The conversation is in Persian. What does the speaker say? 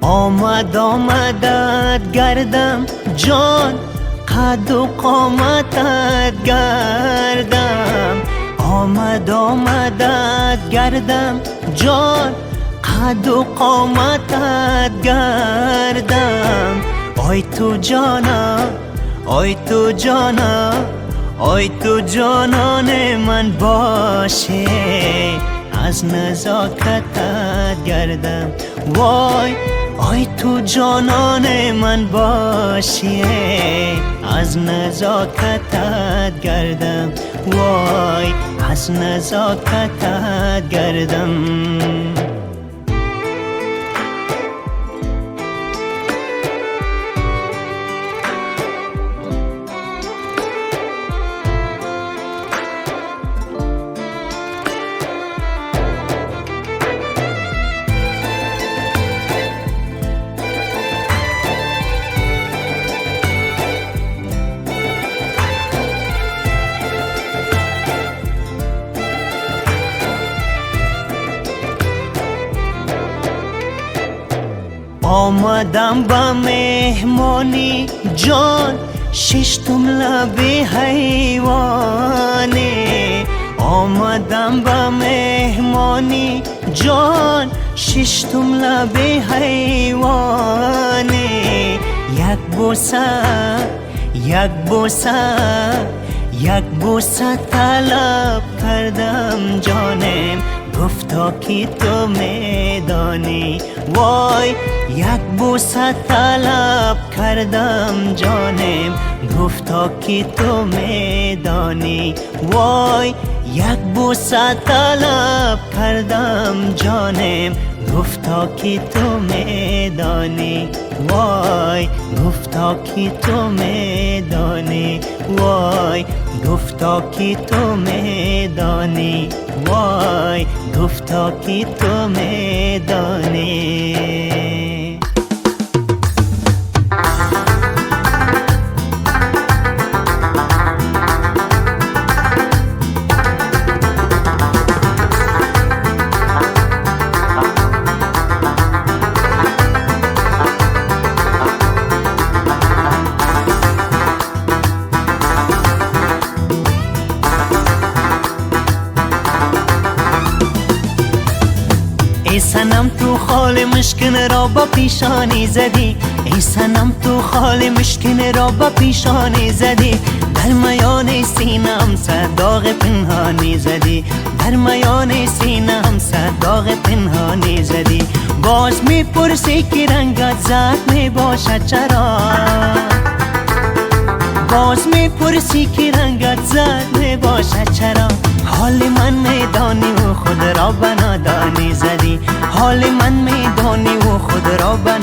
آمدت گردم جان، قد و قامتت گردم. آمدت گردم جان، قد و قامتت گردم. آی تو جانا، آی تو جانا، آی تو جانان من باشه، از نزاکتت گردم. وای آی تو جانان من باشی، از نزاکتت گردم. وای از نزاکتت گردم. آمدم با مهمانی جان، ششتم لب حیوانی. آمدم با مهمانی جان، ششتم لب حیوانی. یک بوسه، یک بوسه، یک بوسه طلب کردم جانم، گفتا که تو میدانی. وای یک بوسه طلب کردم جانم، گفتا که تو میدانی. وای یک بوسه طلب کردم جانم، گفتا که تو میدانی. وای گفتا که تو میدانی. وای گفتا که تو میدانی. وای گفتا که تو میدانی. ای صنم تو خال مشکن را با پیشانی زدی، ای صنم تو خال مشکن را با پیشانی زدی. در میان سینم صداق پنهانی زدی، در میان سینم صداق پنهانی زدی. باز میپرسی که رنگت زرد میباشد چرا، باز میپرسی که رنگت زرد میباشد چرا. حال من میدانی و خود را به نادانی زدی، حال من میدانی و خود را به